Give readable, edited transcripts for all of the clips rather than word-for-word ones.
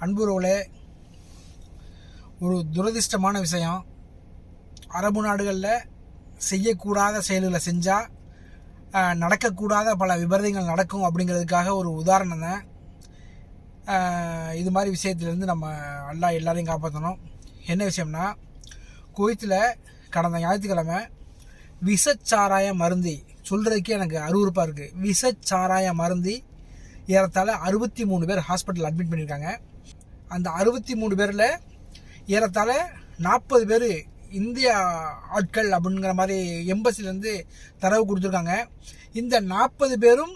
அன்புறவுகளே, ஒரு துரதிர்ஷ்டமான விஷயம். அரபு நாடுகளில் செய்யக்கூடாத செயல்களை செஞ்சால் நடக்கக்கூடாத பல விபரீதங்கள் நடக்கும் அப்படிங்கிறதுக்காக ஒரு உதாரணம் தான். இது மாதிரி விஷயத்துலேருந்து நம்ம எல்லாரையும் காப்பாற்றணும். என்ன விஷயம்னா, குவைத்தில் கடந்த ஞாயிற்றுக்கிழமை விஷச்சாராயம் மருந்தி, சொல்கிறதுக்கே எனக்கு அருவருப்பாக இருக்குது, விஷச்சாராயம் மருந்தி ஏறத்தாழ 63 பேர் ஹாஸ்பிட்டல் அட்மிட் பண்ணியிருக்காங்க. அந்த 63 பேரில் ஏறத்தாழ 40 பேர் இந்திய ஆட்கள் அப்படிங்கிற மாதிரி எம்பசிலேருந்து தரவு கொடுத்துருக்காங்க. இந்த 40 பேரும்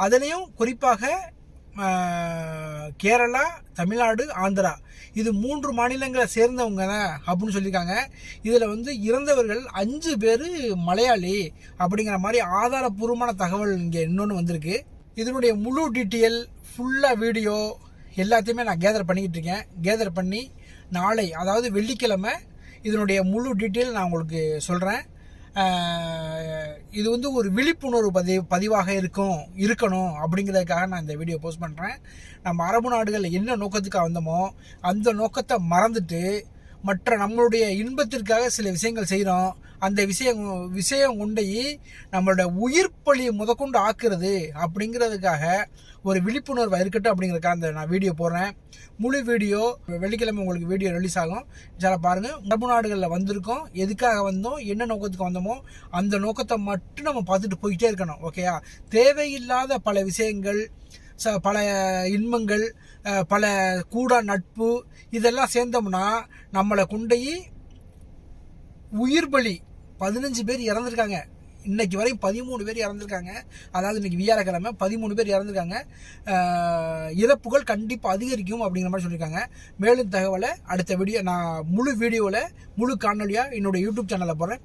அதுலேயும் குறிப்பாக கேரளா, தமிழ்நாடு, ஆந்திரா, இது 3 மாநிலங்களை சேர்ந்தவங்க தான் அப்படின்னு சொல்லியிருக்காங்க. இதில் இறந்தவர்கள் 5 பேர் மலையாளி அப்படிங்கிற மாதிரி ஆதாரப்பூர்வமான தகவல் இங்கே இன்னொன்று வந்திருக்கு. இதனுடைய முழு டீட்டெயில் ஃபுல்லாக வீடியோ எல்லாத்தையுமே நான் கேதர் பண்ணிக்கிட்டு இருக்கேன். கேதர் பண்ணி நாளை, அதாவது வெள்ளிக்கிழமை, இதனுடைய முழு டீட்டெயில் நான் உங்களுக்கு சொல்கிறேன். இது ஒரு விழிப்புணர்வு பதிவாக இருக்கணும் அப்படிங்கிறதுக்காக நான் இந்த வீடியோ போஸ்ட் பண்ணுறேன். நம்ம அரபு நாடுகளில் என்ன நோக்கத்துக்காக வந்தோமோ அந்த நோக்கத்தை மறந்துட்டு மற்ற நம்மளுடைய இன்பத்திற்காக சில விஷயங்கள் செய்கிறோம். அந்த விஷயம் கொண்டு நம்மளோட உயிர் பலி முதற்கொண்டு ஆக்குறது அப்படிங்கிறதுக்காக ஒரு விழிப்புணர்வு இருக்கட்டும் அப்படிங்கிறதுக்காக நான் வீடியோ போடுறேன். முழு வீடியோ வெள்ளிக்கிழமை உங்களுக்கு வீடியோ ரிலீஸ் ஆகும். சில பாருங்கள். அரபு நாடுகளில் வந்திருக்கோம், எதுக்காக வந்தோம், என்ன நோக்கத்துக்கு வந்தோமோ அந்த நோக்கத்தை மட்டும் நம்ம பார்த்துட்டு போய்கிட்டே இருக்கணும். ஓகேயா? தேவையில்லாத பல விஷயங்கள், பல இன்பங்கள், பல கூடா நட்பு, இதெல்லாம் சேர்ந்தோம்னா நம்மளை கொண்டு உயிர் பலி 15 பேர் இறந்துருக்காங்க. இன்னைக்கு வரையும் 13 பேர் இறந்துருக்காங்க. அதாவது இன்னைக்கு வியாழக்கிழமை 13 பேர் இறந்துருக்காங்க. இறப்புகள் கண்டிப்பாக அதிகரிக்கும் அப்படிங்கிற மாதிரி சொல்லியிருக்காங்க. மேலும் தகவலை அடுத்த வீடியோ நான் முழு வீடியோவில் முழு காணொலியாக என்னோட யூடியூப் சேனலில் போடுறேன்.